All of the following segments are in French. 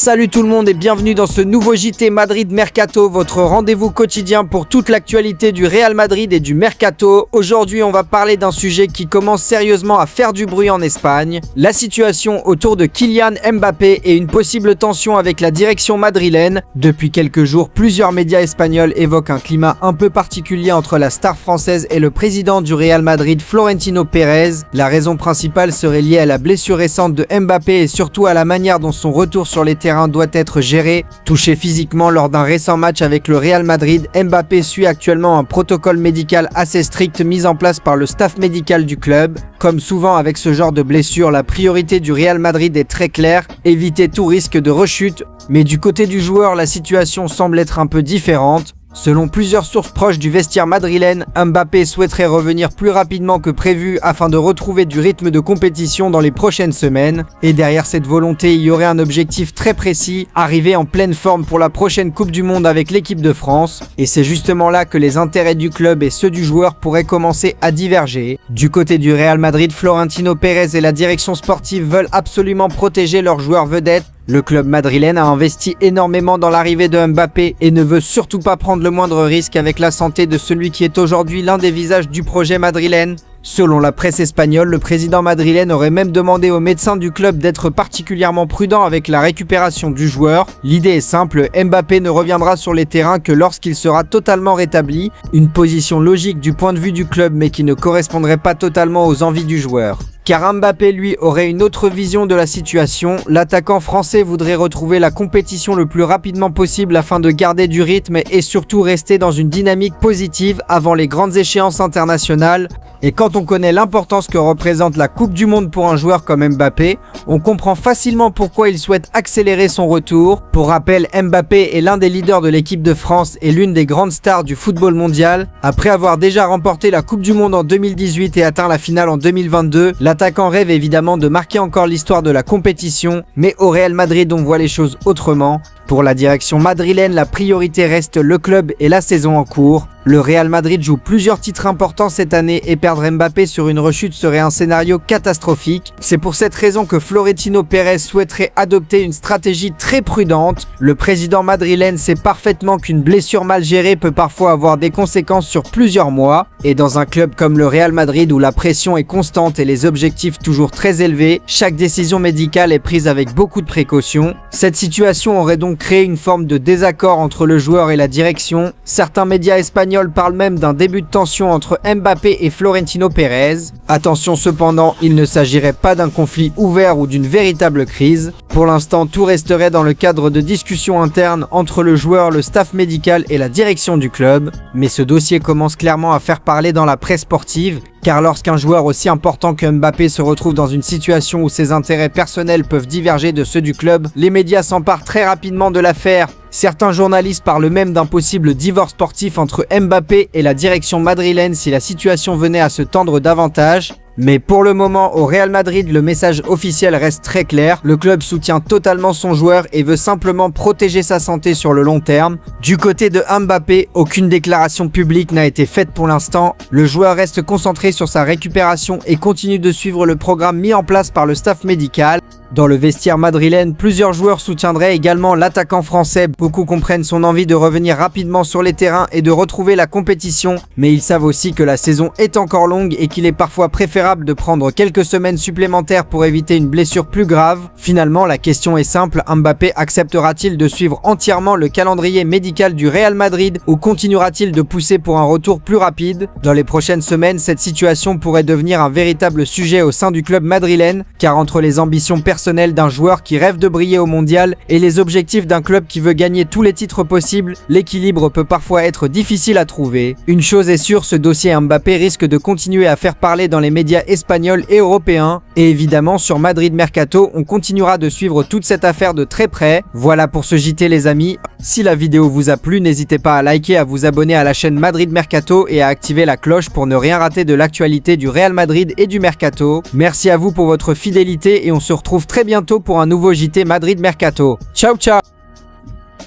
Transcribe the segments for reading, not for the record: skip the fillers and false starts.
Salut tout le monde et bienvenue dans ce nouveau JT Madrid Mercato, votre rendez-vous quotidien pour toute l'actualité du Real Madrid et du Mercato. Aujourd'hui, on va parler d'un sujet qui commence sérieusement à faire du bruit en Espagne, la situation autour de Kylian Mbappé et une possible tension avec la direction madrilène. Depuis quelques jours, plusieurs médias espagnols évoquent un climat un peu particulier entre la star française et le président du Real Madrid, Florentino Pérez. La raison principale serait liée à la blessure récente de Mbappé et surtout à la manière dont son retour sur les terrain doit être géré. Touché physiquement lors d'un récent match avec le Real Madrid, Mbappé suit actuellement un protocole médical assez strict mis en place par le staff médical du club. Comme souvent avec ce genre de blessure, la priorité du Real Madrid est très claire, éviter tout risque de rechute. Mais du côté du joueur, la situation semble être un peu différente. Selon plusieurs sources proches du vestiaire madrilène, Mbappé souhaiterait revenir plus rapidement que prévu afin de retrouver du rythme de compétition dans les prochaines semaines. Et derrière cette volonté, il y aurait un objectif très précis, arriver en pleine forme pour la prochaine Coupe du Monde avec l'équipe de France. Et c'est justement là que les intérêts du club et ceux du joueur pourraient commencer à diverger. Du côté du Real Madrid, Florentino Pérez et la direction sportive veulent absolument protéger leurs joueurs vedettes. Le club madrilène a investi énormément dans l'arrivée de Mbappé et ne veut surtout pas prendre le moindre risque avec la santé de celui qui est aujourd'hui l'un des visages du projet madrilène. Selon la presse espagnole, le président madrilène aurait même demandé aux médecins du club d'être particulièrement prudents avec la récupération du joueur. L'idée est simple, Mbappé ne reviendra sur les terrains que lorsqu'il sera totalement rétabli, une position logique du point de vue du club mais qui ne correspondrait pas totalement aux envies du joueur. Car Mbappé, lui, aurait une autre vision de la situation. L'attaquant français voudrait retrouver la compétition le plus rapidement possible afin de garder du rythme et surtout rester dans une dynamique positive avant les grandes échéances internationales. Et quand on connaît l'importance que représente la Coupe du Monde pour un joueur comme Mbappé, on comprend facilement pourquoi il souhaite accélérer son retour. Pour rappel, Mbappé est l'un des leaders de l'équipe de France et l'une des grandes stars du football mondial. Après avoir déjà remporté la Coupe du Monde en 2018 et atteint la finale en 2022, l'attaquant rêve évidemment de marquer encore l'histoire de la compétition, mais au Real Madrid on voit les choses autrement. Pour la direction madrilène, la priorité reste le club et la saison en cours. Le Real Madrid joue plusieurs titres importants cette année et perdre Mbappé sur une rechute serait un scénario catastrophique. C'est pour cette raison que Florentino Pérez souhaiterait adopter une stratégie très prudente. Le président madrilène sait parfaitement qu'une blessure mal gérée peut parfois avoir des conséquences sur plusieurs mois. Et dans un club comme le Real Madrid où la pression est constante et les objectifs toujours très élevés, chaque décision médicale est prise avec beaucoup de précautions. Cette situation aurait donc créé une forme de désaccord entre le joueur et la direction. Certains médias espagnols parle même d'un début de tension entre Mbappé et Florentino Pérez. Attention cependant, il ne s'agirait pas d'un conflit ouvert ou d'une véritable crise. Pour l'instant, tout resterait dans le cadre de discussions internes entre le joueur, le staff médical et la direction du club. Mais ce dossier commence clairement à faire parler dans la presse sportive, car lorsqu'un joueur aussi important que Mbappé se retrouve dans une situation où ses intérêts personnels peuvent diverger de ceux du club, les médias s'emparent très rapidement de l'affaire. Certains journalistes parlent même d'un possible divorce sportif entre Mbappé et la direction madrilène si la situation venait à se tendre davantage. Mais pour le moment, au Real Madrid, le message officiel reste très clair. Le club soutient totalement son joueur et veut simplement protéger sa santé sur le long terme. Du côté de Mbappé, aucune déclaration publique n'a été faite pour l'instant. Le joueur reste concentré sur sa récupération et continue de suivre le programme mis en place par le staff médical. Dans le vestiaire madrilène, plusieurs joueurs soutiendraient également l'attaquant français. Beaucoup comprennent son envie de revenir rapidement sur les terrains et de retrouver la compétition. Mais ils savent aussi que la saison est encore longue et qu'il est parfois préférable de prendre quelques semaines supplémentaires pour éviter une blessure plus grave. Finalement, la question est simple, Mbappé acceptera-t-il de suivre entièrement le calendrier médical du Real Madrid ou continuera-t-il de pousser pour un retour plus rapide? Dans les prochaines semaines, cette situation pourrait devenir un véritable sujet au sein du club madrilène, car entre les ambitions personnelles d'un joueur qui rêve de briller au mondial et les objectifs d'un club qui veut gagner tous les titres possibles, l'équilibre peut parfois être difficile à trouver. Une chose est sûre, ce dossier Mbappé risque de continuer à faire parler dans les médias espagnols et européens. Et évidemment, sur Madrid Mercato, on continuera de suivre toute cette affaire de très près. Voilà pour ce JT les amis. Si la vidéo vous a plu, n'hésitez pas à liker, à vous abonner à la chaîne Madrid Mercato et à activer la cloche pour ne rien rater de l'actualité du Real Madrid et du Mercato. Merci à vous pour votre fidélité et on se retrouve très bientôt pour un nouveau JT Madrid Mercato. Ciao ciao.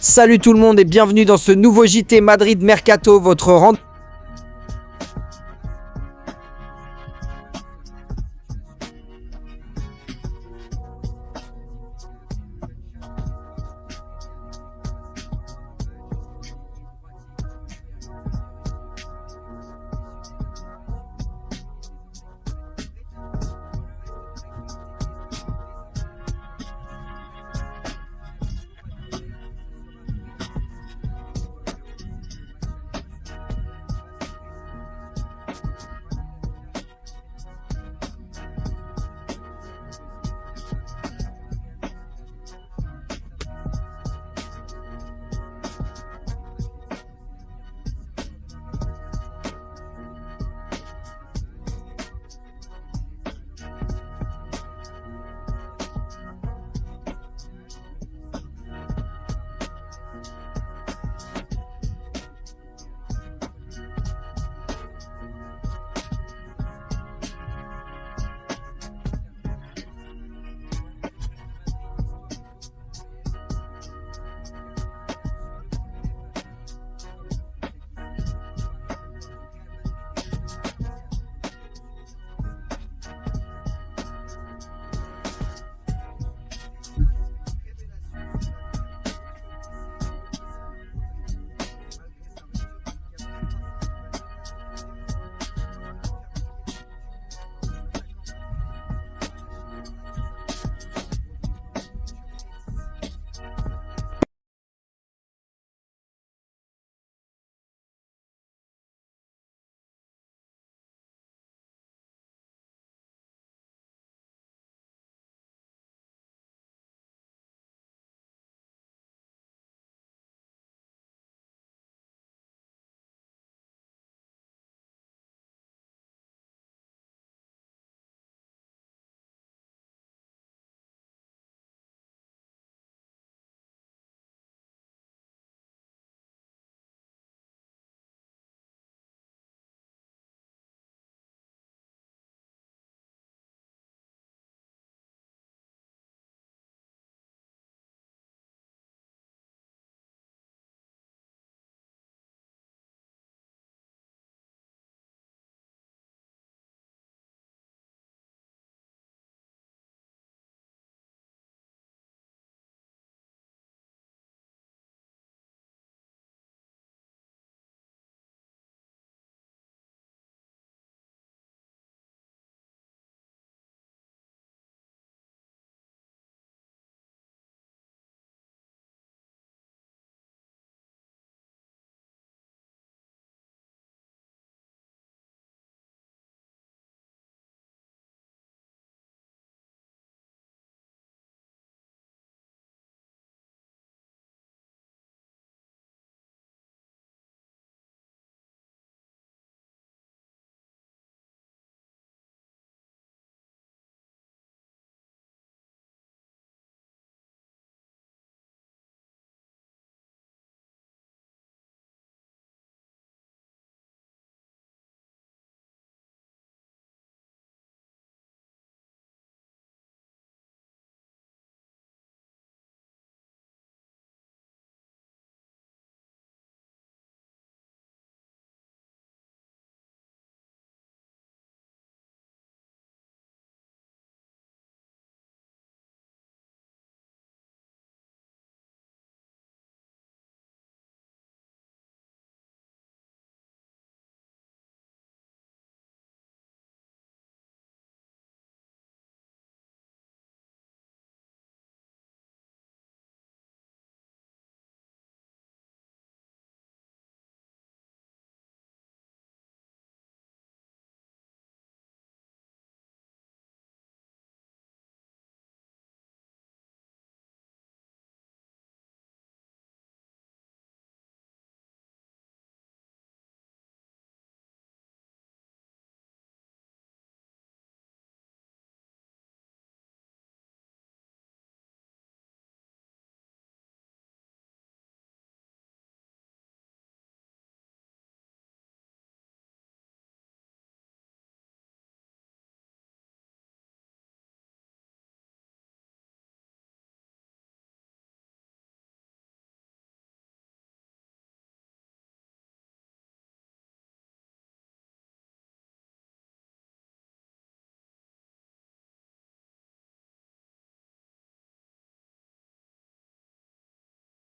Salut tout le monde et bienvenue dans ce nouveau JT Madrid Mercato, votre rendez-vous